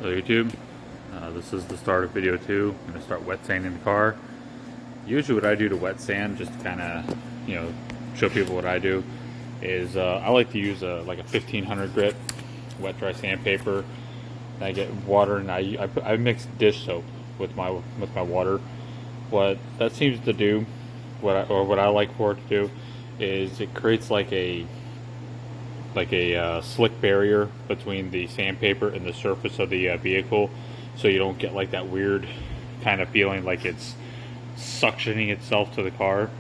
Hello YouTube, this is the start of video 2. I'm going to start wet sanding the car. Usually what I do to wet sand, just to kind of, show people what I do, is I like to use like a 1500 grit wet dry sandpaper. I get water and I mix dish soap with my water. What that seems to do, what I like for it to do, is it creates like a slick barrier between the sandpaper and the surface of the vehicle, so you don't get like that weird kind of feeling like it's suctioning itself to the car.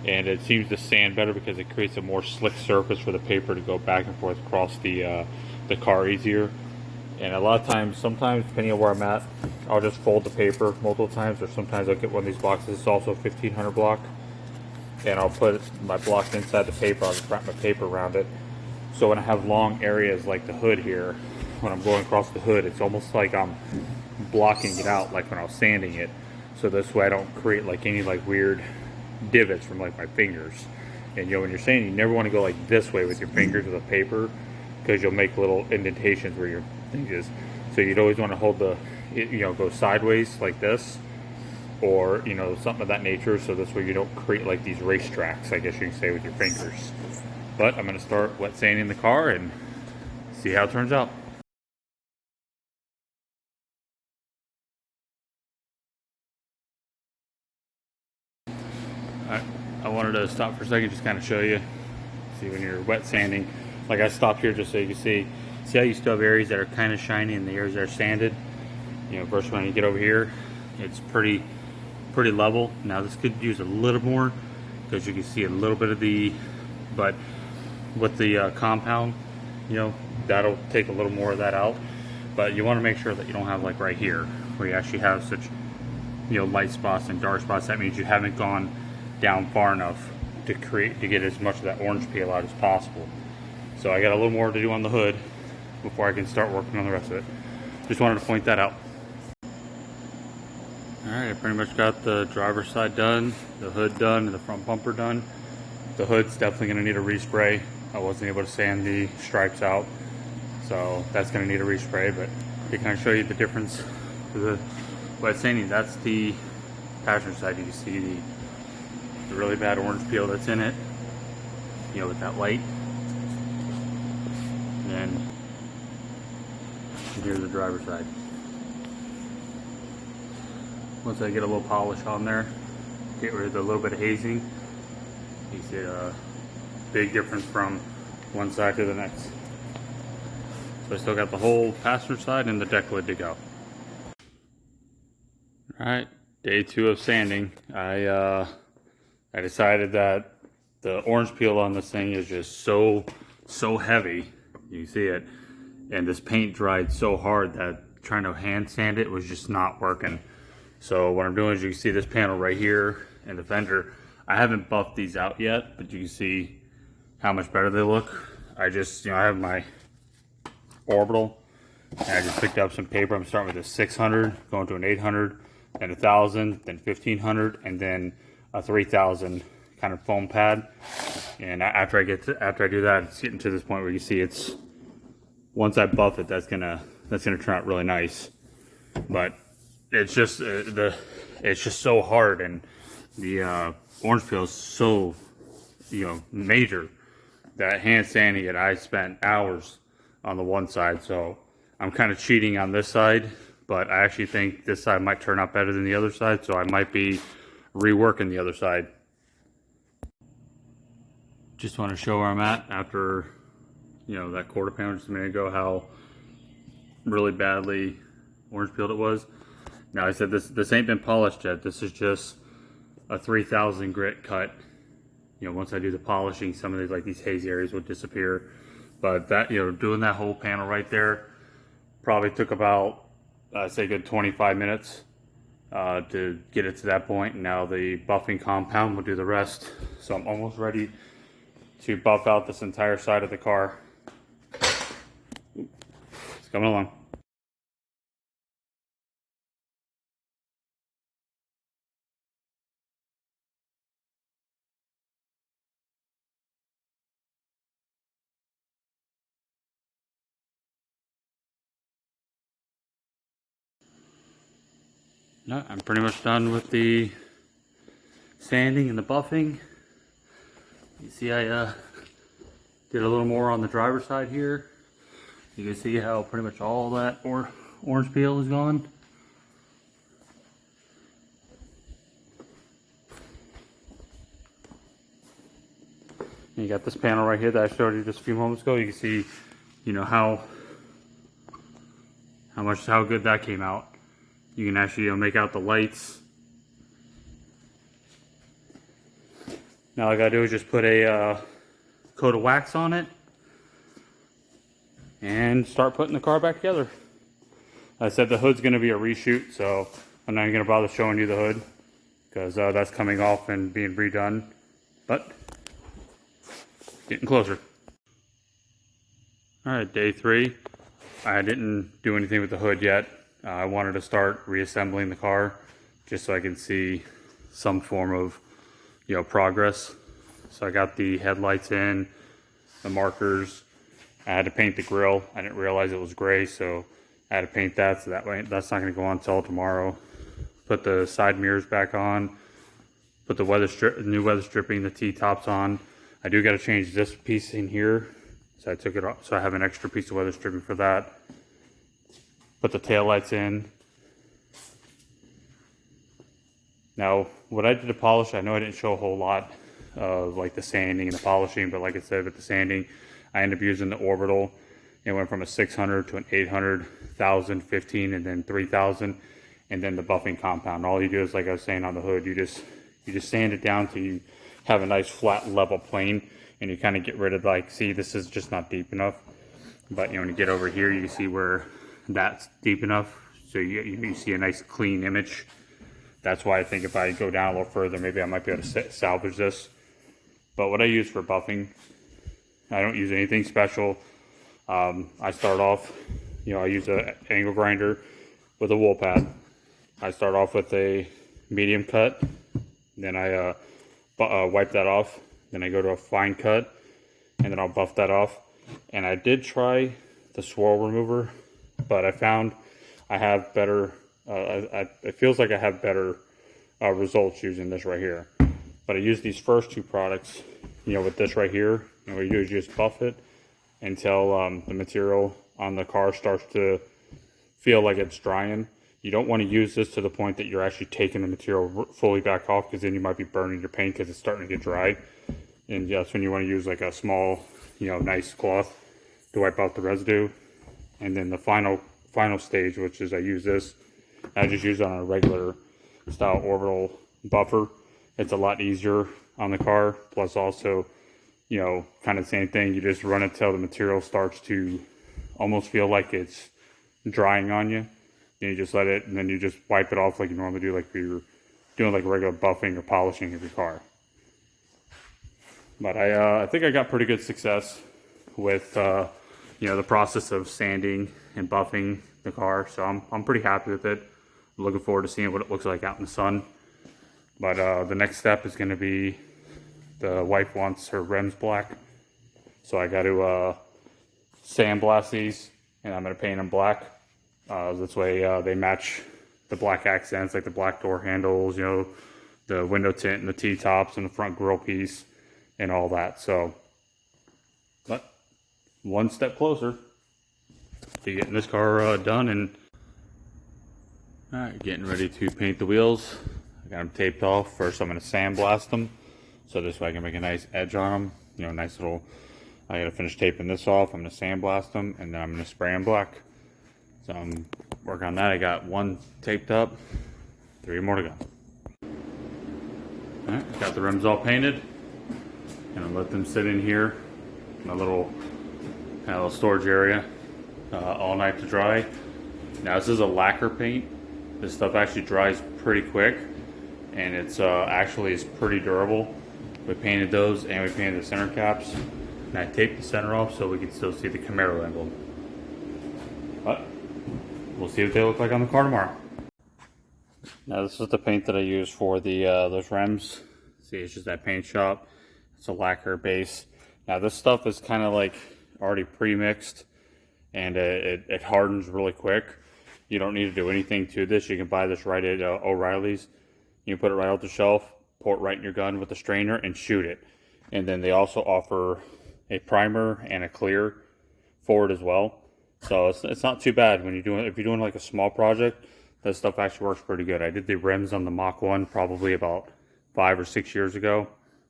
And it seems to sand better because it creates a more slick surface for the paper to go back and forth across the car easier. And a lot of times, sometimes depending on where I'm at, I'll just fold the paper multiple times, or sometimes I'll get one of these boxes. It's also a 1500 block, and I'll put my block inside the paper. I'll just wrap my paper around it. So when I have long areas like the hood here, when I'm going across the hood, it's almost like I'm blocking it out, like when I was sanding it. So this way I don't create like any like weird divots from like my fingers. And when you're sanding, you never want to go like this way with your fingers with a paper, because you'll make little indentations where your thing is. So you'd always want to hold go sideways like this, or something of that nature, so this way you don't create like these racetracks, I guess you can say, with your fingers. But I'm going to start wet sanding the car and see how it turns out. I wanted to stop for a second, just kind of show you. See, when you're wet sanding, like I stopped here just so you can see how you still have areas that are kind of shiny and the areas that are sanded. First when you get over here, it's pretty level. Now this could use a little more, because you can see a little bit of but with the compound, that'll take a little more of that out. But you want to make sure that you don't have like right here where you actually have such light spots and dark spots. That means you haven't gone down far enough to get as much of that orange peel out as possible. So I got a little more to do on the hood before I can start working on the rest of it. Just wanted to point that out. Alright, I pretty much got the driver's side done, the hood done, and the front bumper done. The hood's definitely going to need a respray. I wasn't able to sand the stripes out, so that's going to need a respray. But to kind of show you the difference for the wet sanding, that's the passenger side. You can see the really bad orange peel that's in it, with that light. And then here's the driver's side. Once I get a little polish on there, get rid of the little bit of hazing, you see a big difference from one side to the next. So I still got the whole passenger side and the deck lid to go. Alright, day 2 of sanding. I decided that the orange peel on this thing is just so heavy. You see it. And this paint dried so hard that trying to hand sand it was just not working. So what I'm doing is, you can see this panel right here and the fender. I haven't buffed these out yet, but you can see how much better they look. I just, I have my orbital, and I just picked up some paper. I'm starting with a 600, going to an 800, then 1000, then 1500, and then a 3000 kind of foam pad. And after I do that, it's getting to this point where you see it's, once I buff it, that's gonna turn out really nice. But it's just it's just so hard, and the orange peel is so major that hand sanding it, I spent hours on the one side. So I'm kind of cheating on this side, but I actually think this side might turn out better than the other side, so I might be reworking the other side. Just want to show where I'm at after that quarter pound just a minute ago, how really badly orange peeled it was. Now I said this ain't been polished yet. This is just a 3000 grit cut. Once I do the polishing, some of these hazy areas will disappear. But that, doing that whole panel right there probably took about, I'd say, a good 25 minutes to get it to that point. And now the buffing compound will do the rest. So I'm almost ready to buff out this entire side of the car. It's coming along. No, I'm pretty much done with the sanding and the buffing. You see I did a little more on the driver's side here. You can see how pretty much all that orange peel is gone. And you got this panel right here that I showed you just a few moments ago. You can see, you know, how good that came out. You can actually, make out the lights. Now all I gotta do is just put a coat of wax on it and start putting the car back together. I said the hood's gonna be a reshoot, so I'm not even gonna bother showing you the hood because that's coming off and being redone, but getting closer. All right, day 3. I didn't do anything with the hood yet. I wanted to start reassembling the car just so I can see some form of, progress. So I got the headlights in, the markers. I had to paint the grille. I didn't realize it was gray, so I had to paint that, so that way that's not going to go on until tomorrow. Put the side mirrors back on. Put the new weather stripping, the T-tops on. I do got to change this piece in here, so I took it off. So I have an extra piece of weather stripping for that. Put the tail lights in. Now, what I did to polish, I know I didn't show a whole lot of like the sanding and the polishing, but like I said, with the sanding, I ended up using the orbital. It went from a 600 to an 800, 1,000, 15, and then 3,000, and then the buffing compound. All you do is, like I was saying on the hood, you just sand it down till you have a nice flat level plane, and you kind of get rid of, like, see, this is just not deep enough. But when you get over here, you see where that's deep enough, so you see a nice clean image. That's why I think if I go down a little further, maybe I might be able to salvage this. But what I use for buffing, I don't use anything special. I start off, I use an angle grinder with a wool pad. I start off with a medium cut, then I wipe that off, then I go to a fine cut, and then I'll buff that off. And I did try the swirl remover, but I found I have better, it feels like I have better results using this right here. But I use these first two products, with this right here, and what you do is you just buff it until the material on the car starts to feel like it's drying. You don't want to use this to the point that you're actually taking the material fully back off, because then you might be burning your paint because it's starting to get dry. And that's when you want to use like a small, nice cloth to wipe out the residue. And then the final stage, which is I use this, I just use it on a regular style orbital buffer. It's a lot easier on the car. Plus also, kind of the same thing. You just run it till the material starts to almost feel like it's drying on you. Then you just let it, and then you just wipe it off like you normally do, like if you're doing like regular buffing or polishing of your car. But I think I got pretty good success with the process of sanding and buffing the car, so I'm pretty happy with it. I'm looking forward to seeing what it looks like out in the sun. But the next step is going to be, the wife wants her rims black, so I got to sandblast these, and I'm going to paint them black. This way they match the black accents, like the black door handles, the window tint and the T-tops and the front grille piece and all that. So, but one step closer to getting this car done. And all right, getting ready to paint the wheels. I got them taped off. First I'm going to sandblast them, so this way I can make a nice edge on them. Nice little, I got to finish taping this off. I'm going to sandblast them, and then I'm going to spray them black. So I'm working on that. I got one taped up, 3 more to go. All right, got the rims all painted. Gonna let them sit in here in a little storage area all night to dry. Now this is a lacquer paint. This stuff actually dries pretty quick, and it's actually is pretty durable. We painted those, and we painted the center caps, and I taped the center off so we can still see the Camaro emblem. But we'll see what they look like on the car tomorrow. Now this is the paint that I use for the those rims. See, it's just that paint shop. It's a lacquer base. Now this stuff is kind of like already pre-mixed, and it hardens really quick. You don't need to do anything to this. You can buy this right at O'Reilly's. You can put it right off the shelf, pour it right in your gun with a strainer, and shoot it. And then they also offer a primer and a clear for it as well. So it's not too bad when you're doing, if you're doing like a small project, that stuff actually works pretty good. I did the rims on the Mach 1 probably about 5 or 6 years ago,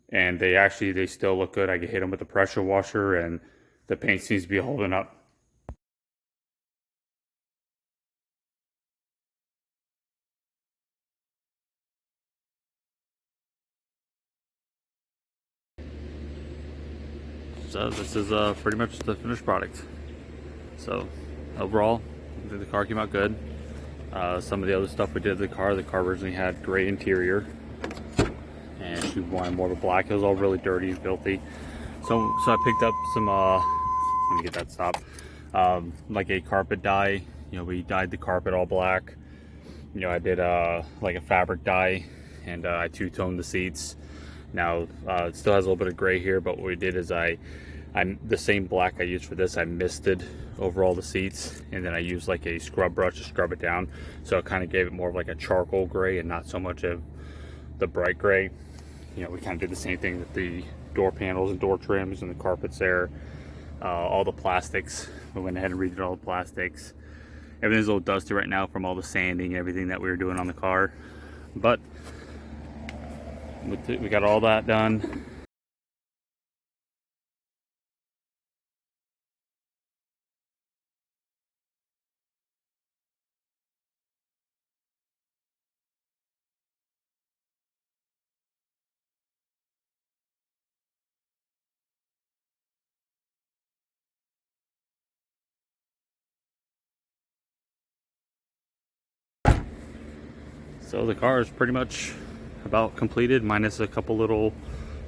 and they still look good. I can hit them with the pressure washer, and the paint seems to be holding up. So this is pretty much the finished product. So overall, I think the car came out good. Some of the other stuff we did to the car originally had gray interior, and she wanted more of a black. It was all really dirty and filthy. So I picked up some, let me get that stop, like a carpet dye. You know, we dyed the carpet all black. You know, I did like a fabric dye, and I two-toned the seats. Now it still has a little bit of gray here, but what we did is I'm the same black I used for this, I misted over all the seats, and then I used like a scrub brush to scrub it down, so it kind of gave it more of like a charcoal gray and not so much of the bright gray. You know, we kind of did the same thing with the door panels and door trims and the carpets there. All the plastics, we went ahead and redid all the plastics. Everything's a little dusty right now from all the sanding and everything that we were doing on the car, but we got all that done. So the car is pretty much about completed, minus a couple little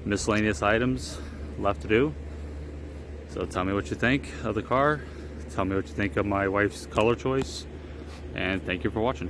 miscellaneous items left to do. So tell me what you think of the car. Tell me what you think of my wife's color choice. And thank you for watching.